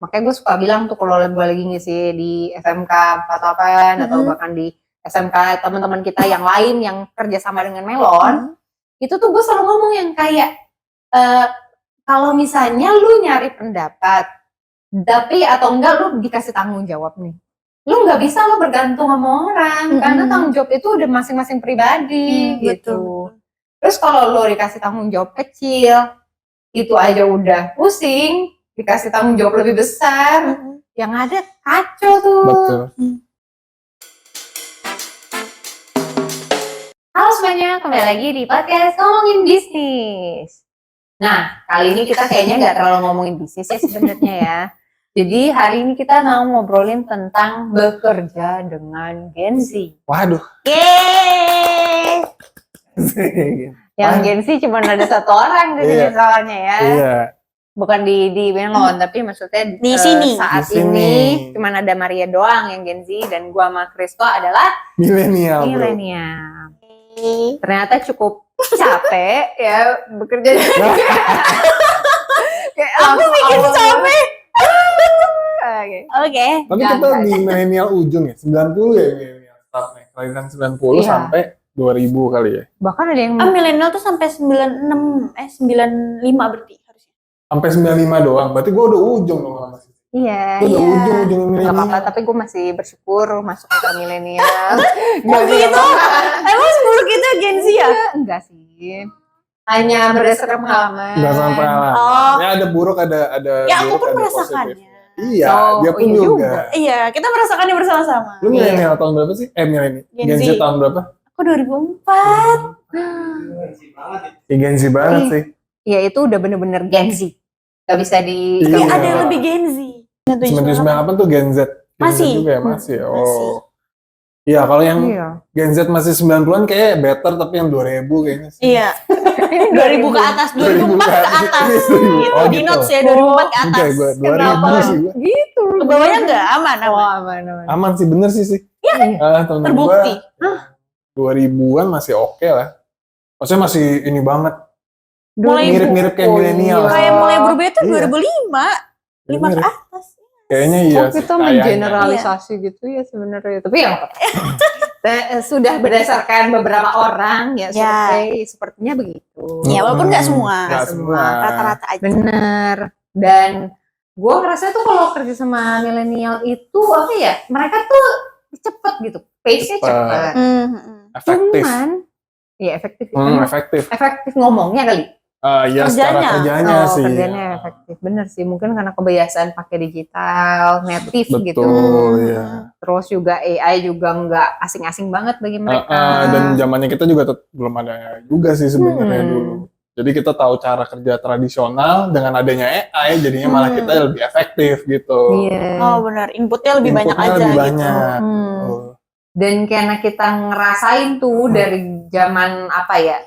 Makanya gue suka bilang tuh kalau gue lagi ngisi di SMK 48 atau bahkan di SMK teman-teman kita yang lain yang kerjasama dengan Melon, itu tuh gue selalu ngomong yang kayak kalau misalnya lu nyari pendapat, tapi atau enggak lu dikasih tanggung jawab nih, lu nggak bisa lu bergantung sama orang karena tanggung jawab itu udah masing-masing pribadi gitu. Betul. Terus kalau lu dikasih tanggung jawab kecil, itu aja udah pusing, dikasih tanggung jawab lebih besar, yang ada kacau tuh. Betul. Halo semuanya, kembali lagi di podcast Ngomongin Bisnis. Nah, kali ini kita kayaknya nggak terlalu ngomongin bisnis ya sebenarnya ya. Jadi hari ini kita mau ngobrolin tentang bekerja dengan Gen Z. Waduh. Yeay! Yang Gen Z cuma ada satu orang di sini soalnya ya. Iya. Bukan di Melon, tapi maksudnya di sini. Saat di ini sini. cuma ada Maria doang yang Gen Z dan gua sama Kristo adalah Milenial, bro. milenial. Ternyata cukup capek ya bekerja. Kayak Aku bikin capek. Oke. Tapi kita di milenial ujung ya, 90 ya milenial startnya. Kelahiran 90 sampai 2000 kali ya. Bahkan ada yang Milenial tuh sampai 95 berarti harusnya. Sampai 95 doang, berarti gue udah ujung dong sama sih. iya. Gue udah ujung Gak milenial. apa-apa, tapi gue masih bersyukur masuk ke milenial. Gitu. Emang seburuk itu Gen Z ya? Enggak sih. Hanya berdasarkan pengalaman. Berdasarkan pengalaman. Oh. Ya ada buruk, ada Ya aku buruk, pun ada merasakannya. positif. Iya, Oh, dia pun iya juga. juga. Iya, kita merasakannya bersama-sama. Lu milenial tahun berapa sih? Milenial. Gen Gen Z Z. tahun berapa? Aku 2004. Gen Z banget sih. Ya itu udah bener-bener Gen Z. Gak bisa di... Iya. Ada yang lebih Gen Z. 98 tuh Gen Z. Gen Masih. Z juga ya, masih. Masih. Oh. Iya, kalau yang Iya. Gen Z masih 90-an kayak better, tapi yang 2000 kayaknya sih. Iya. 2000 ke atas, 2004 ke atas. Gitu, Oh, di gitu. notes ya 2004 ke atas. Enggak, gue 2000 Kenapa? sih gue. Gitu. Ke bawahnya enggak aman, Oh, aman. aman. Aman sih, bener sih. Iya. Tahun Terbukti. gua, 2000-an masih oke lah. Maksudnya masih ini banget. Mulai Mirip-mirip kayak milenial. Kayak mulai berubah itu Iya. 2005. 5 ke Mirip. atas. Kayaknya iya Oh, sih. kita kayaknya. mengeneralisasi gitu ya sebenarnya. Tapi ya sudah berdasarkan beberapa orang ya survei sepertinya begitu. Ya, walaupun nggak semua. Nggak semua. Rata-rata aja. Bener. Dan gue ngerasa tuh kalau kerja sama milenial itu apa ya? Mereka tuh cepet gitu, pace-nya Cepet. cepet. Efektif. Cuman, ya efektif. Efektif. Efektif ngomongnya kali. Ya secara kerjanya sih. Kerjanya efektif. Bener sih, mungkin karena kebiasaan pakai digital, native gitu. Betul, ya. Terus juga AI juga nggak asing-asing banget bagi mereka. Dan zamannya kita juga belum ada juga sih sebenarnya dulu. Jadi kita tahu cara kerja tradisional dengan adanya AI, jadinya malah kita lebih efektif gitu. Iya. Oh benar, inputnya lebih banyak aja lebih gitu. banyak. Dan karena kita ngerasain tuh dari zaman apa ya,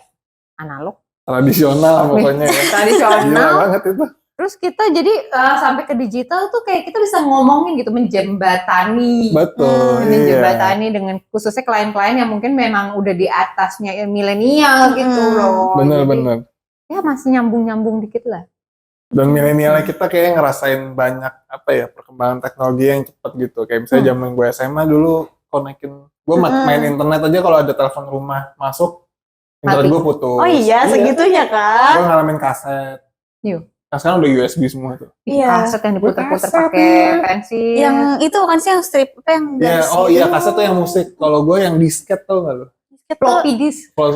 analog, Tradisional pokoknya ya. tradisional. Gila banget itu. Terus kita jadi sampai ke digital tuh kayak kita bisa ngomongin gitu, menjembatani. Betul. Menjembatani dengan khususnya klien-klien yang mungkin memang udah di atasnya milenial gitu loh. Bener-bener. Ya masih nyambung-nyambung dikit lah. Dan milenialnya kita kayak ngerasain banyak apa ya perkembangan teknologi yang cepat gitu. Kayak misalnya zaman gue SMA dulu konekin, gue main internet aja kalau ada telepon rumah masuk, internet gue putus. Oh iya, segitunya kan. Gue ngalamin kaset. Yuk. Nah sekarang udah USB semua tuh. Iya. Kaset yang diputer-puter Kaset, pakai iya. pensil. Yang itu kan sih yang strip apa yang Iya, garis oh gitu. iya kaset tuh yang musik. Kalau gue yang disket tau gak lu? floppy disk. Aku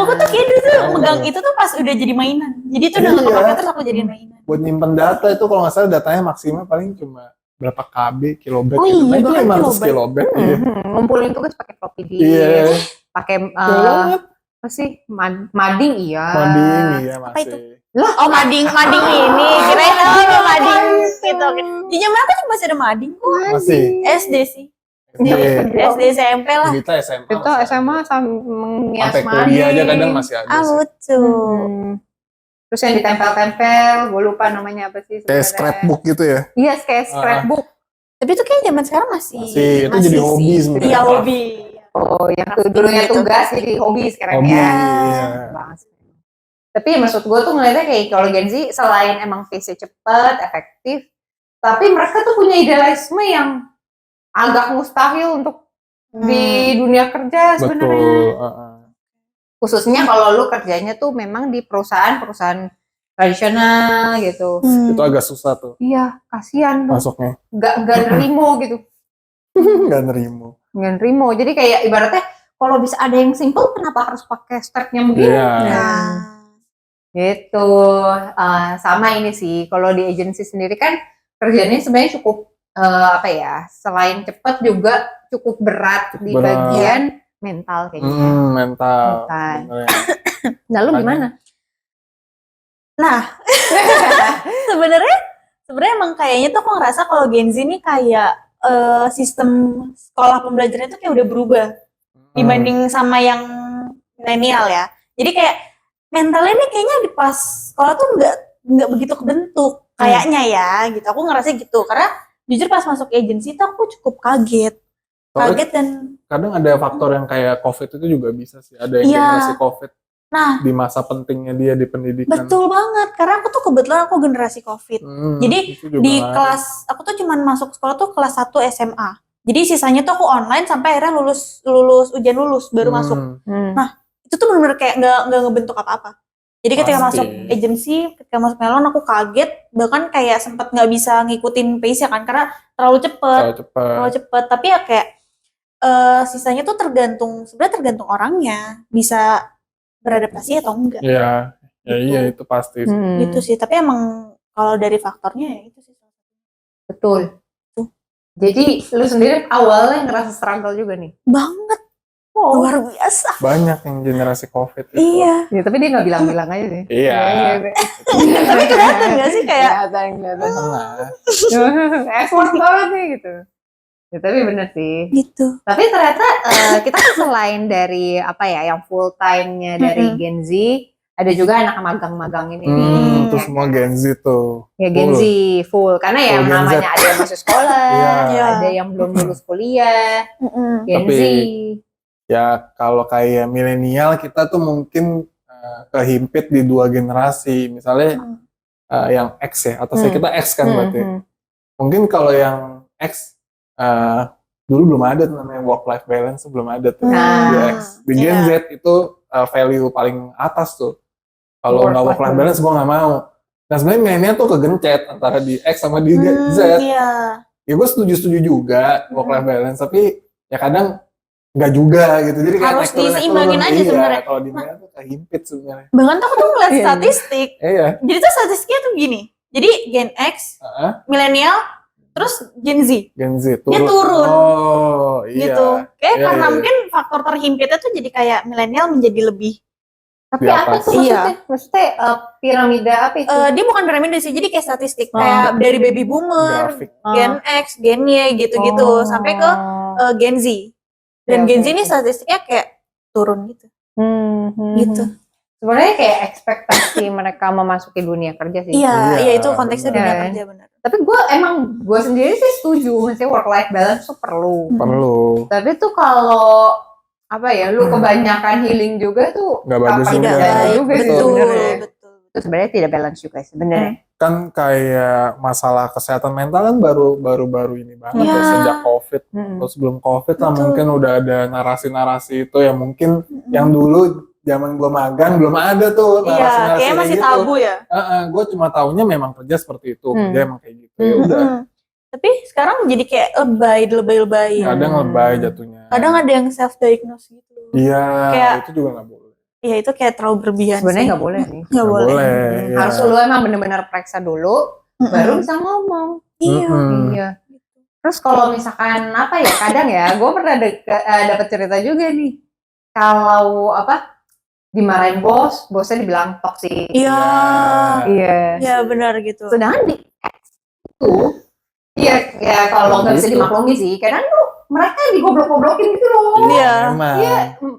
tuh kayak dulu tuh pegang itu tuh pas udah jadi mainan. Jadi itu udah nggak kepake terus aku jadiin mainan. Buat nyimpen data itu kalau nggak salah datanya maksimal paling cuma berapa KB, kilobyte Oh gitu. iya, Nah, itu bahkan 500 kilobyte. Iya. Ngumpulin tugas pakai floppy disk. Iya. Pakai Banget. apa sih? Mading iya. Mading iya Apa itu? masih. Oh mading ini. Kirain oh mading gitu. Di zaman aku tuh masih ada mading kok. Masih. SD sih. Iya. SD SMP lah. Kita SMA. Itu SMA mengias sampai kuliah aja kadang masih ada. Ah sih. lucu. Terus yang ditempel-tempel, gue lupa namanya apa sih Kayak sebenarnya. scrapbook gitu ya. Iya, kayak scrapbook. Tapi itu kayak zaman sekarang masih. Itu jadi hobi sih. sebenarnya. Iya hobi. Oh, yang dulunya tugas jadi hobi sekarang Hobi, ya. iya. Banget. Tapi maksud gue tuh ngeliatnya kayak kalau Gen Z selain emang pace-nya cepet, efektif, Tapi mereka tuh punya idealisme yang agak mustahil untuk di dunia kerja Betul. sebenarnya. Khususnya kalau lu kerjanya tuh memang di perusahaan tradisional gitu. Itu agak susah tuh Iya, kasihan tuh. masuknya. Nggak nerimo gitu. Nggak nerimo. Nggak nerimo. Jadi kayak ibaratnya kalau bisa ada yang simple, kenapa harus pakai stepnya begini? Iya. Nah, Gitu. Sama ini sih. Kalau di agensi sendiri kan kerjanya sebenarnya cukup apa ya? Selain cepat juga cukup berat di Berat. bagian mental kayaknya. Mental. Mental. Bener. Nah, lu gimana? sebenarnya emang kayaknya tuh aku ngerasa kalau Gen Z ini kayak sistem sekolah pembelajarannya tuh kayak udah berubah dibanding sama yang milenial ya. Jadi kayak mentalnya nih kayaknya di pas sekolah tuh nggak begitu kebentuk kayaknya ya gitu. Aku ngerasa gitu karena jujur pas masuk agensi tuh aku cukup kaget dan Kadang ada faktor yang kayak COVID itu juga bisa sih. Ada yang Iya. generasi COVID nah di masa pentingnya dia di pendidikan. betul banget karena aku tuh kebetulan aku generasi COVID. Jadi itu juga di ngaruh. kelas aku tuh cuman masuk sekolah tuh kelas 1 SMA. Jadi sisanya tuh aku online sampai akhirnya lulus ujian lulus baru masuk. Nah, itu tuh benar-benar kayak nggak ngebentuk apa-apa. Jadi ketika Pasti. masuk agensi, ketika masuk Melon aku kaget, bahkan kayak sempat nggak bisa ngikutin pace ya kan karena terlalu cepet. Tapi ya kayak sisanya tuh sebenarnya tergantung orangnya bisa beradaptasi atau enggak. Iya, ya Gitu. iya itu pasti. Gitu sih. Tapi emang kalau dari faktornya ya itu sih. Betul. Jadi lu sendiri awalnya ngerasa struggle juga nih? Banget. Luar biasa. Banyak yang generasi COVID itu. Iya. Ya, tapi dia nggak bilang-bilang aja sih. Iya. Tapi kelihatan nggak sih kayak kelihatan. Nah, Effort banget nih gitu. Ya, tapi bener sih. gitu. Tapi ternyata kita kan selain dari apa ya yang full time-nya dari Gen Z, ada juga anak magang-magang ini. itu semua Gen Z tuh. Ya Gen Z full karena ya Full Gen Z. namanya ada yang masuk sekolah, Iya. ada yang belum lulus kuliah, Gen Tapi, Z. Ya kalau kayak milenial kita tuh mungkin kehimpit di dua generasi. Misalnya yang X ya, atau saya kita X kan berarti. Mungkin kalau yang X dulu belum ada tuh namanya work life balance, belum ada tuh di X. Di Gen Z itu value paling atas tuh. Kalau nggak work life balance gue nggak mau. Nah sebenarnya milenial tuh kegencet antara di X sama di Z. Iya. Ya gue setuju juga work life balance, tapi ya kadang nggak juga gitu. Jadi kayak Harus diseimbangin aja sebenarnya. Kalau di milenial tuh kehimpit sebenarnya. Bahkan tuh aku tuh ngeliat statistik. Iya. Jadi tuh statistiknya tuh gini. Jadi Gen X, milenial, terus Gen Z. Gen Z Dia turun. Oh iya. Gitu. Kayak Iya, karena iya. mungkin faktor terhimpitnya tuh jadi kayak milenial menjadi lebih. Tapi Di apa atas. tuh maksudnya? Maksudnya piramida apa itu? Dia bukan piramida sih, jadi kayak statistik. Kayak dari baby boomer, Grafik. Gen X, Gen Y gitu-gitu. Sampai ke Gen Z. Dan Oke, Gen Z oke, ini oke. statistiknya kayak turun gitu. Gitu. Sebenarnya kayak ekspektasi mereka memasuki dunia kerja sih. Iya, itu konteksnya benar. dunia kerja benar. Tapi gue sendiri sih setuju, maksudnya work life balance tuh perlu. Perlu. Tapi tuh kalau apa ya, lu kebanyakan healing juga tuh Nggak bagus kapan juga. kerjanya Baik, juga sih betul, sebenarnya. betul. Itu sebenarnya tidak balance juga sebenarnya. Kan kayak masalah kesehatan mental kan baru ini banget Iya. ya, sejak COVID. Mm-mm. Terus sebelum COVID lah Betul. mungkin udah ada narasi-narasi itu yang mungkin yang dulu zaman gua magang belum ada tuh Iya, narasi-narasi kayaknya masih gitu. tabu ya. Gue cuma taunya memang kerja seperti itu, kerja emang kayak gitu. Ya Hmm. udah, Tapi sekarang jadi kayak lebay. kadang lebay jatuhnya. Kadang ada yang self diagnose gitu. Iya, Kayak- itu juga nggak boleh. Ya itu kayak terlalu berlebihan. Sebenarnya sih. nggak boleh nih. Nggak boleh. ya. Harus lu emang bener-bener periksa dulu, baru bisa ngomong. Iya. Iya. Terus kalau misalkan apa ya, kadang ya, gue pernah dapat cerita juga nih. Kalau apa dimarahin bosnya dibilang toksik. Iya. Iya. Ya benar gitu. Sedangkan di X itu, ya kalau nggak bisa Gitu. dimaklumi sih, kadang tuh mereka digoblok-goblokin gitu loh. Iya. Emang. Iya,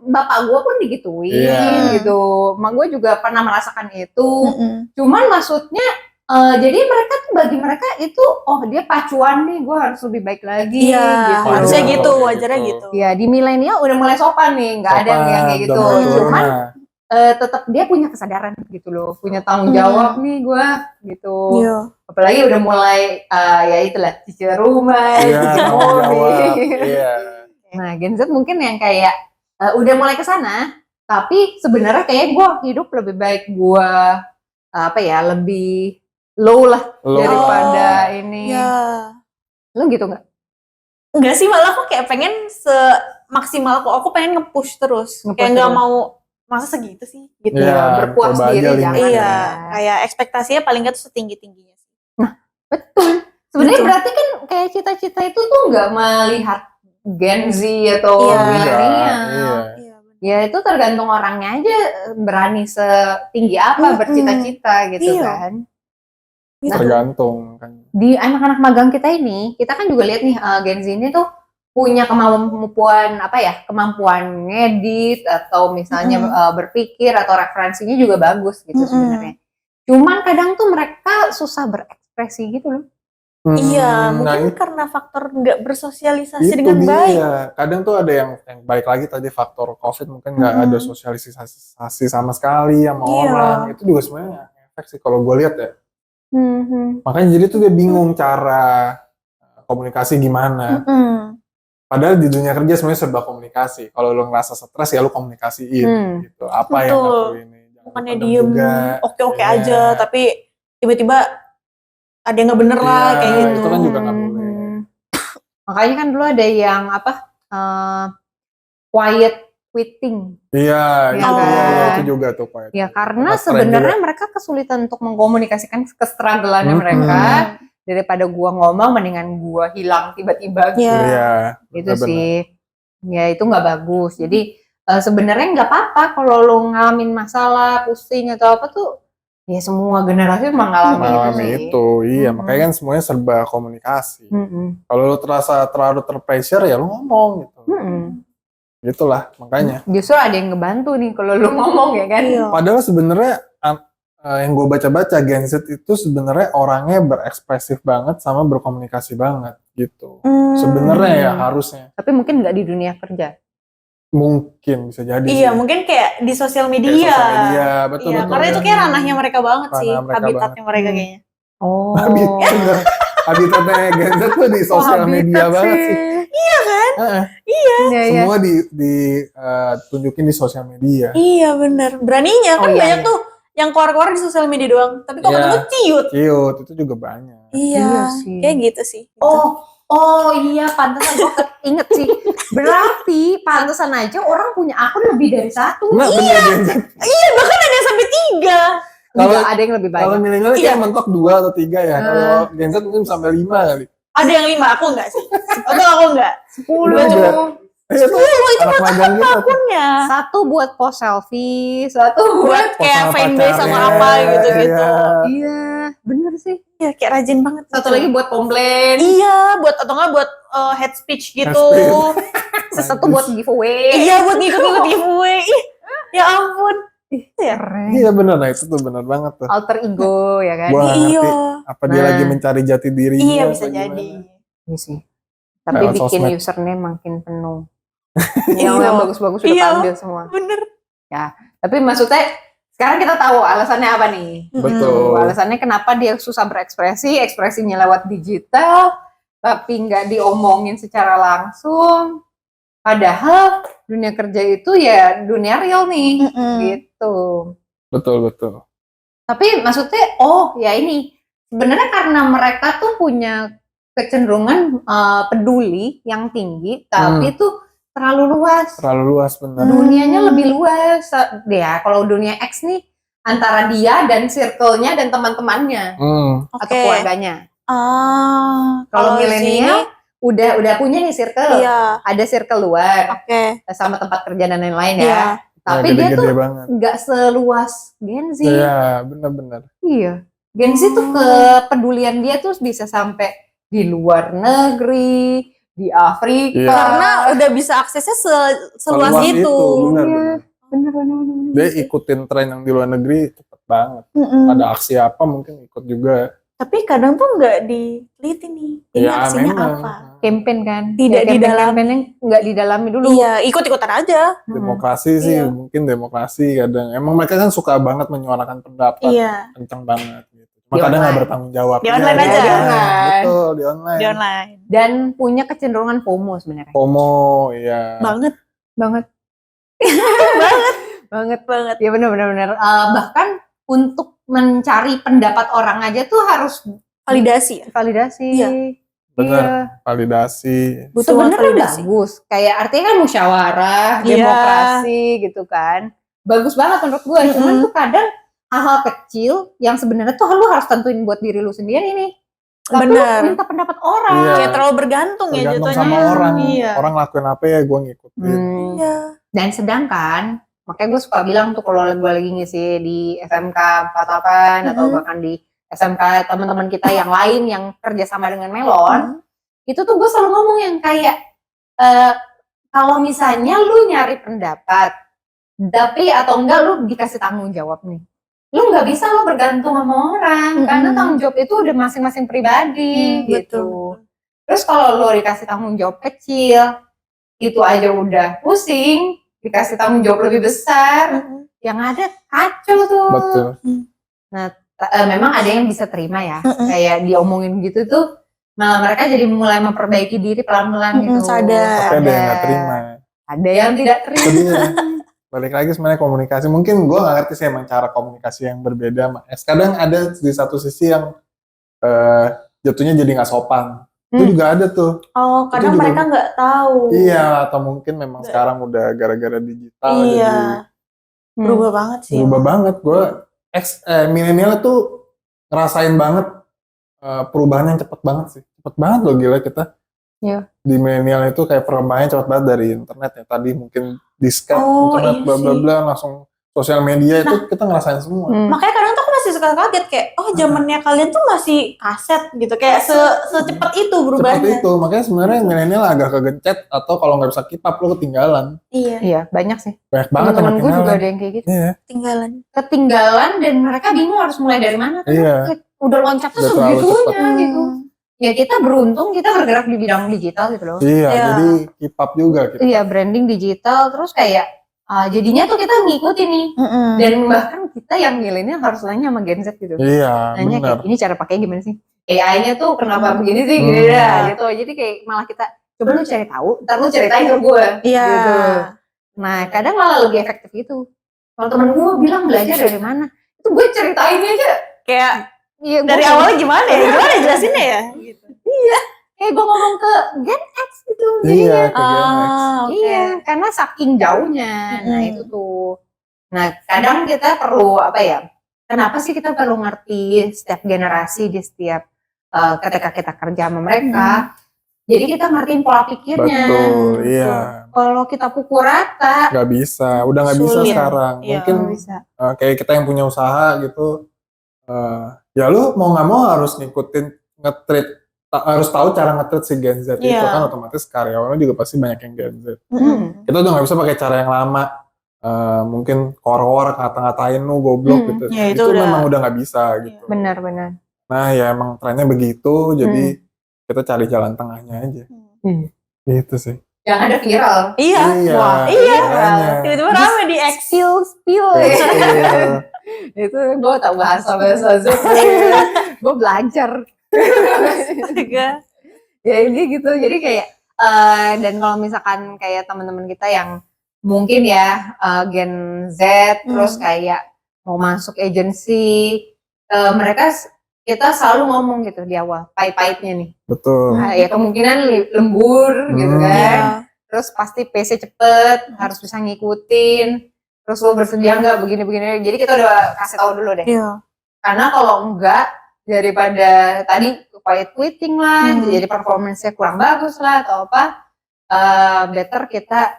bapak gue pun digituin Iya. gitu. Emak gue juga pernah merasakan itu. Mm-mm. Cuman maksudnya jadi mereka tuh bagi mereka itu dia pacuan nih, gue harus lebih baik lagi. Iya. gitu. Harusnya Oh, gitu, gitu. wajarnya gitu. Ya di milenial udah mulai sopan nih, nggak ada yang kayak gitu. Sopan, udah mulai turun Cuman lah. tetap dia punya kesadaran gitu loh, punya tanggung jawab nih gue gitu. Iya. Apalagi udah mulai ya itulah cicil rumah, Iya, cicil tanggung mobil. jawab. Iya. Nah, Gen Z mungkin yang kayak udah mulai ke sana, tapi sebenarnya kayak gue hidup lebih baik gue apa ya, lebih low lah Low. daripada ini. Iya. Lu gitu nggak? Enggak sih, malah aku kayak pengen semaksimal aku pengen nge-push terus. Nge-push Kayak nggak terus. mau masa segitu sih gitu. Iya, berpuas coba diri aja jangan. limit. Iya, ya. kayak ekspektasinya paling nggak tuh setinggi-tingginya sih. Betul. Sebenarnya Betul. berarti kan kayak cita-cita itu tuh nggak melihat Gen Z atau Iya. milenial. Iya. Iya, benar. Ya itu tergantung orangnya aja berani setinggi apa bercita-cita gitu Iya. kan. Gitu. Tergantung kan. Di anak-anak magang kita ini, kita kan juga lihat nih Gen Z ini tuh punya kemampuan apa ya, kemampuan ngedit atau misalnya berpikir atau referensinya juga bagus gitu sebenarnya. Cuman kadang tuh mereka susah berekspresi gitu loh. Iya, Nah, mungkin karena faktor nggak bersosialisasi itu dengan dia. baik. Kadang tuh ada yang balik lagi tadi faktor COVID mungkin nggak ada sosialisasi sama sekali sama Iya. orang. Itu juga sebenarnya efek sih kalau gue lihat ya. Mhm. Makanya jadi tuh dia bingung cara komunikasi gimana. Padahal di dunia kerja sebenarnya serba komunikasi. Kalau lo ngerasa stres ya lo komunikasiin gitu. Apa yang Betul. perlu ini. Jangan Bukannya dipendam diem juga. oke-oke Iya. aja, tapi tiba-tiba ada yang nggak bener lah Iya, kayak gitu. itu kan juga nggak boleh. Makanya kan dulu ada yang apa quiet quitting. Iya, Iya itu, kan? itu juga tuh Pak. Ya karena Keren sebenarnya juga. mereka kesulitan untuk mengkomunikasikan kestruggleannya mereka. Daripada gua ngomong mendingan gua hilang tiba-tiba gitu. Iya. Iya, Itu benar-benar. sih. Ya itu nggak bagus. Jadi sebenarnya nggak apa-apa kalau lo ngalamin masalah, pusing atau apa tuh, ya semua generasi mengalami itu Mengalami sih. itu, iya. Mhm. Makanya kan semuanya serba komunikasi. Mm-mm. Kalau lo terasa terlalu terpressure ya lo ngomong gitu. Mm-mm. Gitulah makanya. Justru ada yang ngebantu nih kalau lo ngomong ya kan. Iya. Padahal sebenarnya yang gue baca-baca Gen Z itu sebenarnya orangnya berekspresif banget sama berkomunikasi banget gitu. Sebenarnya ya harusnya. Tapi mungkin nggak di dunia kerja. Mungkin bisa jadi. Iya, sih. mungkin kayak di sosial Kayak media. sosial media, betul Iya, betul. karena itu kayak ranahnya mereka banget Ranah sih, mereka habitatnya banget. mereka kayaknya. Oh. Bener. Habitatnya Gen Z tuh di sosial media banget sih. Iya kan? Heeh. Iya, iya. Semua ditunjukin di sosial media. Iya bener. Beraninya kan Oh, iya, banyak iya. tuh yang keluar-keluar di sosial media doang. Tapi kalau Iya. ketemu ciut. Ciut itu juga banyak. Iya, Iya sih. kayak gitu sih. Oh iya, pantesan gue inget sih. Berarti pantesan aja orang punya akun lebih dari satu. Nah, bener Gen Z. Iya, bahkan ada yang sampai 3. Kalau- Nggak, ada yang lebih Kalau banyak. milenial Iya. kayak mentok 2 atau 3 ya. Kalau Gen Z mungkin sampai 5 kali. Ada yang 5, aku enggak sih. Atau aku enggak. 10. Juga. Iya tuh. Anak magang kita tuh. Akunnya. Satu buat post selfie, satu buat Buat kayak sama fanbase sama pacarnya. apa gitu-gitu. Iya. iya, bener sih. Iya, kayak rajin banget. Satu lagi buat komplain, Iya, buat atau enggak buat head speech gitu. Head satu buat giveaway. Iya, buat ngikut-ngikut giveaway. Ih, ya ampun. Ya. Keren. Iya bener, nah itu tuh bener banget tuh. Alter ego ya kan? Gua nggak Iya. ngerti apa dia Nah. lagi mencari jati dirinya. Iya, bisa apa jadi. gimana. Iya sih. Tapi Lewat bikin sosmed. username makin penuh. Iya. yang bagus-bagus udah Iya. ambil semua. Bener. Tapi maksudnya sekarang kita tahu alasannya apa nih. Betul. Alasannya kenapa dia susah berekspresi, ekspresinya lewat digital, tapi nggak diomongin secara langsung. Padahal dunia kerja itu ya dunia real nih, gitu. Betul betul. Tapi maksudnya, oh ya ini sebenarnya karena mereka tuh punya kecenderungan peduli yang tinggi, tapi tuh terlalu luas. Terlalu luas bener. Dunianya lebih luas. Ya, kalau dunia X nih antara dia dan circle-nya dan teman-temannya atau keluarganya. Kalau milenial udah punya nih circle. Iya. Ada circle luar Oke. sama tempat kerja dan lain-lain ya. Iya. Tapi Ya, dia gede-gede tuh banget. nggak seluas Gen Z. Iya bener-bener. Iya. Gen Z tuh kepedulian dia tuh bisa sampai di luar negeri, di Afrika. Iya. Karena udah bisa aksesnya seluas Seluas itu. bener. Bener. Dia ikutin tren yang di luar negeri cepet banget. Ada aksi apa mungkin ikut juga. Tapi kadang tuh nggak diteliti nih. Ini Ya aksinya memang. apa? campaign kan. Tidak didalami. Campaign yang nggak didalami dulu. Iya, ikut-ikutan aja. Demokrasi sih, Iya. mungkin demokrasi kadang. Emang mereka kan suka banget menyuarakan pendapat, Iya, kenceng banget gitu. Cuma Di kadang nggak online. bertanggung jawab. Di online Iya, aja. di Online. Betul, di online. di online. Dan punya kecenderungan FOMO sebenarnya. FOMO, iya. Banget. Banget. Banget banget. Ya benar-benar. Bahkan untuk mencari pendapat orang aja tuh harus Validasi ya. validasi. Iya. Bener, Iya. validasi. Butuh banget Sebenarnya validasi. bagus. Kayak artinya kan musyawarah, Iya. demokrasi gitu kan. Bagus banget menurut gue. Cuman Mm-mm. tuh kadang hal-hal kecil yang sebenarnya tuh lu harus tentuin buat diri lu sendiri nih. Tapi Bener. lu minta pendapat orang. Iya. Kayak terlalu bergantung ya Tergantung jatuhnya. sama orang. Iya. Orang lakuin apa ya gue ngikutin. Iya. Dan sedangkan, makanya gue suka bilang tuh kalau gue lagi ngisi di SMK 48 atau bahkan di SMK teman-teman kita yang lain yang kerja sama dengan Melon, itu tuh gue selalu ngomong yang kayak kalau misalnya lu nyari pendapat, tapi atau enggak lu dikasih tanggung jawab nih, lu nggak bisa lu bergantung sama orang karena tanggung jawab itu udah masing-masing pribadi gitu. Betul. Terus kalau lu dikasih tanggung jawab kecil, itu aja udah pusing, dikasih tanggung jawab lebih besar, yang ada kacau tuh. Betul. Memang ada yang bisa terima ya, kayak diomongin gitu tuh, malah mereka jadi mulai memperbaiki diri pelan-pelan gitu. Sadar. Tapi ada yang nggak terima. Ada yang tidak terima. Jadi ya, balik lagi sebenarnya komunikasi. Mungkin gue nggak ngerti sih emang cara komunikasi yang berbeda sama S. Kadang ada di satu sisi yang jatuhnya jadi nggak sopan. Itu juga ada tuh. Oh, kadang juga- mereka nggak tahu. Iya, atau mungkin memang sekarang udah gara-gara digital jadi Iya. Berubah banget sih. berubah banget. Gue milenial tuh ngerasain banget perubahan yang cepet banget sih. Cepet banget loh gila kita. Iya. Di milenial itu kayak perkembangannya cepet banget dari internet ya. Tadi mungkin disket, Oh, internet, iya bla bla sih. bla, langsung sosial media itu kita ngerasain semua. Makanya kadang tuh aku masih suka kaget kayak, oh zamannya kalian tuh masih kaset gitu. Kayak secepat itu Seperti berubahnya. itu, makanya sebenarnya milenial agak kegencet atau kalau nggak bisa keep up lo ketinggalan. Iya, Iya, banyak sih. Banyak banget yang Temen-temen gue juga ketinggalan. ada yang kayak gitu. Iya, tinggalan. Ketinggalan dan mereka bingung harus mulai dari mana. Karena Iya. udah loncatnya Udah terlalu sebegitunya gitu. Ya kita beruntung kita bergerak di bidang digital gitu loh. iya, Iya. jadi keep up juga kita. Iya, branding digital terus kayak jadinya tuh kita ngikutin nih. Dan bahkan kita yang milenial harus nanya sama Gen Z gitu. Iya, Nanya benar. kayak ini cara pakainya gimana sih? AI-nya tuh kenapa begini sih? Gini dah gitu. Jadi kayak malah kita coba lu cari tahu, ntar lu ceritain ke gue. Iya. Gitu. Nah, kadang malah lebih efektif itu. Kalau temen gue bilang belajar dari mana? Itu gue ceritain aja. Kayak Iya, dari awalnya gimana ya? Gimana jelasinnya ya? kayak gue ngomong ke Gen X gitu. Iya, ke Gen X. Oke. Iya, karena saking jauhnya. Nah, Mm-mm. itu tuh. Nah, kadang kita perlu apa ya? Kenapa sih kita perlu ngerti setiap generasi di setiap ketika kita kerja sama mereka? Jadi kita ngertiin pola pikirnya. Betul, iya. Kalau kita pukul rata, Nggak bisa, udah nggak bisa Sulit. sekarang. Iya. Mungkin nggak bisa. kayak kita yang punya usaha gitu, ya lu mau nggak mau harus ngikutin nge-treat, harus tahu cara nge-treat si Gen Z itu Iya. kan otomatis karyawannya juga pasti banyak yang Gen Z. Hmm. Kita udah nggak bisa pakai cara yang lama, mungkin kor-kor ngata-ngatain lu goblok gitu. ya itu itu udah- memang udah nggak bisa gitu. Benar-benar. Nah ya emang trennya begitu, jadi kita cari jalan tengahnya aja. Gitu sih. Yang ada viral. Iya. Wah, iya. makanya. Tiba-tiba rame di X. Spill. Betul. Itu gue tau bahasa Z. Gue belajar. Astaga. Ya ini gitu. Jadi kayak dan kalau misalkan kayak teman-teman kita yang mungkin ya Gen Z terus kayak mau masuk agency, mereka kita selalu ngomong gitu di awal pahit-pahitnya nih. Betul. Nah, ya kemungkinan lembur gitu kan. Iya. Terus pasti PC cepet, harus bisa ngikutin. Terus lo bersedia nggak begini-begini. Jadi kita udah kasih tahu dulu deh. Iya. Karena kalau enggak, daripada tadi quiet quitting lah, jadi performance-nya kurang bagus lah atau apa, better kita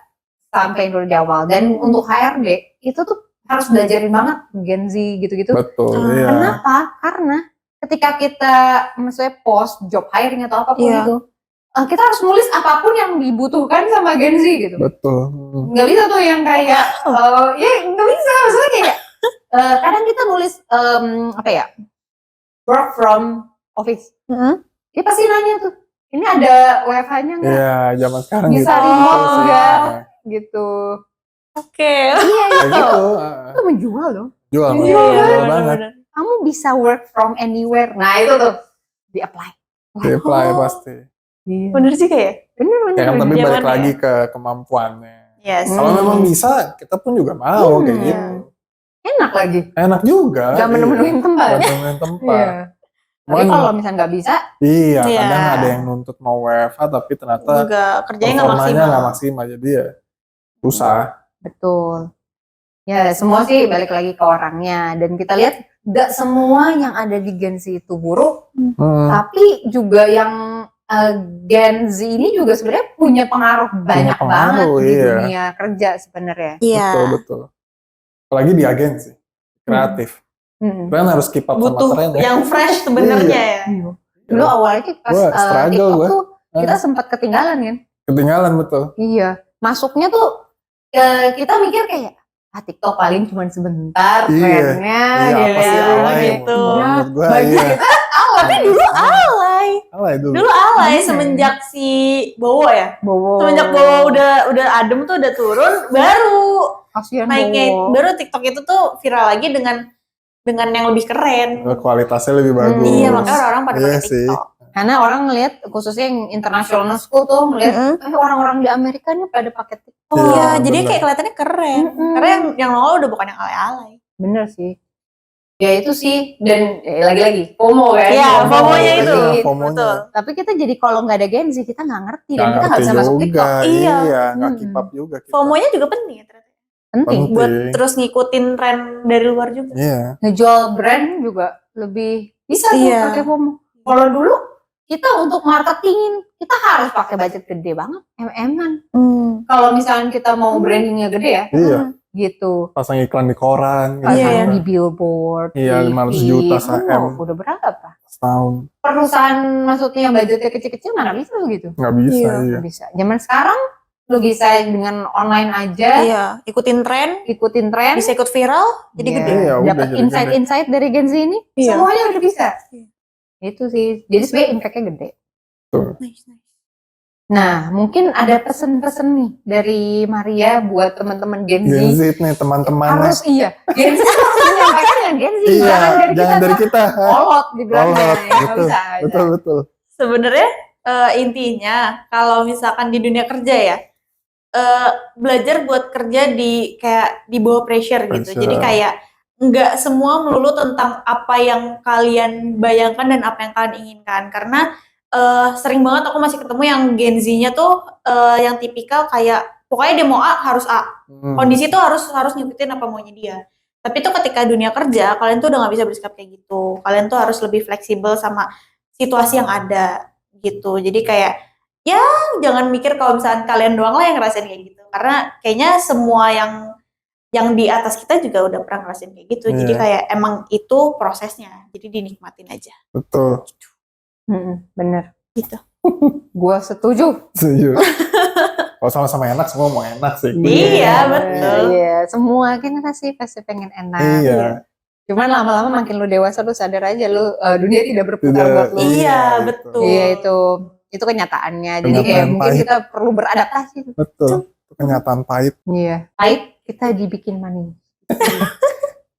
sampai dulu di awal. Dan untuk HRD, itu tuh harus belajarin banget Gen Z gitu-gitu. Betul, iya. Kenapa? Karena ketika kita maksudnya post job hiring atau apapun Iya. itu, kita harus nulis apapun yang dibutuhkan sama Gen Z gitu. Betul. Nggak bisa tuh yang kayak ya nggak bisa, maksudnya kayak kadang kita nulis apa ya, work from office. Dia pasti nanya tuh, ini ada WFH-nya nggak? Iya, zaman sekarang Bisa gitu. remote sih. nggak? Nah, Gitu. Oke. Iya kayak itu. gitu. Itu menjual dong. Jual, Iya, jual benar-benar. banget. Kamu bisa work from anywhere. Nah itu tuh di-apply. Apply Oh. pasti. Iya. Bener sih kayak. Bener. Ya kan, tapi Zaman balik ya. lagi ke kemampuannya. Yes. Kalau memang bisa, kita pun juga mau kayak Hmm. gitu. Enak lagi. Enak juga. Gak menemuin tempat. Gak menemuin tempat. Iya. Tapi Cuman, kalau misalnya nggak bisa, iya, Iya. kadang ada yang nuntut mau WFH tapi ternyata Juga kerjanya nggak performanya maksimal. nggak maksimal. Jadi ya susah. betul. Ya semua sih balik lagi ke orangnya. Dan kita lihat nggak semua yang ada di Gen Z itu buruk. Tapi juga yang Gen Z ini juga sebenarnya punya pengaruh banyak banget pengaruh, di iya. dunia kerja sebenarnya. Iya. Betul. Apalagi di agensi. Kreatif. Hmm. Kalian harus keep up Butuh sama tren ya. yang fresh sebenarnya ya. Iya. Dulu awalnya pas Gua struggle TikTok gua. tuh kita sempat ketinggalan kan. Ketinggalan betul. Iya. Masuknya tuh kita mikir kayak TikTok paling cuma sebentar Iya. trennya Iya, apa sih gitu. alay Gitu. menurut gua, bagi iya. kita awal Tapi dulu alay. Alay dulu. Dulu alay Hmm. semenjak si Bowo ya. Bowo. Semenjak Bowo udah adem tuh udah turun, baru kasihan naiknya Bowo. baru TikTok itu tuh viral lagi dengan yang lebih keren. Kualitasnya lebih bagus. Iya, makanya orang-orang pada Iya pakai sih. TikTok. Karena orang ngelihat khususnya yang international school tuh ngelihat orang-orang di Amerika nih pada pakai TikTok. Iya, bener. jadi kayak kelihatannya keren. Mm-mm. Karena yang nongol udah bukan yang alay-alay. Bener sih. Ya itu sih dan lagi-lagi FOMO kan. Iya, FOMO-nya itu. Jadi, FOMO-nya. Betul. tapi kita jadi kalau nggak ada Gen Z kita nggak ngerti dan Nggak kita nggak ngerti bisa masuk juga. TikTok. Iya. Iya, nggak Hmm. keep up juga kita. FOMO-nya juga penting ya ternyata. Penting. Penting. Buat terus ngikutin tren dari luar juga. Iya. Ngejual brand juga lebih bisa tuh Iya. pakai FOMO. Kalau dulu kita untuk marketingin kita harus pakai budget gede banget, MM-an. Kalau misalnya kita mau brandingnya gede ya, Iya. gitu. Pasang iklan di koran. Pasang Iya. di billboard, Iya, di 500 TV. juta Oh, se-M. udah berapa? Setahun. Perusahaan maksudnya yang budgetnya kecil-kecil mana bisa gitu? Nggak bisa. Iya. Iya. Nggak bisa. Zaman sekarang lu bisa dengan online aja, Iya, ikutin tren, ikutin tren, bisa ikut viral, jadi Iya. gede. Iya, udah dapat jadi insight-insight dari Gen Z ini, Iya. semuanya udah bisa. Iya. Itu sih. Jadi sebenarnya impact-nya gede. Nice. Nah, mungkin ada pesen-pesen nih dari Maria buat teman-teman Gen Z. Gen Z nih teman-teman. Harus iya. Gen Z harus menyampaikan dengan Gen Z. Iya, jangan jangan dari kita. kolot dibilangnya. Kolot, Ya, nggak betul. bisa. Betul. Sebenarnya intinya kalau misalkan di dunia kerja ya, belajar buat kerja di kayak di bawah pressure gitu. Pressure. Jadi kayak nggak semua melulu tentang apa yang kalian bayangkan dan apa yang kalian inginkan. Karena sering banget aku masih ketemu yang Gen Z-nya tuh yang tipikal kayak pokoknya dia mau A harus A. Kondisi tuh harus ngikutin apa maunya dia. Tapi tuh ketika dunia kerja kalian tuh udah nggak bisa bersikap kayak gitu. Kalian tuh harus lebih fleksibel sama situasi yang ada gitu. Jadi kayak ya jangan mikir kalau misalnya kalian doang lah yang ngerasain kayak gitu. Karena kayaknya semua yang di atas kita juga udah pernah ngerasain kayak gitu. Jadi Iya. kayak emang itu prosesnya. Jadi dinikmatin aja. Betul. Bener. Gitu. Gua setuju. Setuju. Kalau sama-sama enak, semua mau enak sih. Iya, betul. Iya, semua generasi pasti pengen enak. Iya. Cuman lama-lama makin lu dewasa lu sadar aja lu dunia tidak berputar Tidak. buat lu. Iya, gitu. betul. Iya itu kenyataannya. Jadi kayak Kenyataan mungkin pahit. kita perlu beradaptasi. Betul. Itu kenyataan pahit. Iya. Pahit kita dibikin manis.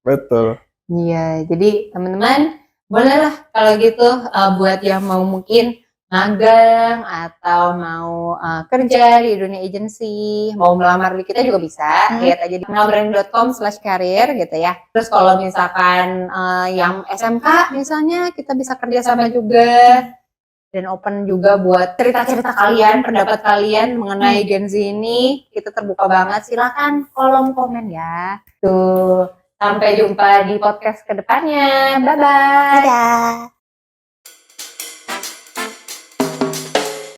Betul. Iya. Jadi teman-teman bolehlah kalau gitu buat yang mau mungkin magang atau mau kerja di dunia agency, mau melamar di kita juga bisa. Lihat aja di kenalbrand.com/career gitu ya. Terus kalau misalkan yang SMK misalnya kita bisa kerja sama juga dan open juga buat cerita-cerita kalian, pendapat kalian mengenai Gen Z ini. Kita terbuka banget. Silakan kolom komen ya. Tuh. Sampai jumpa di podcast kedepannya. Bye-bye. Dadah.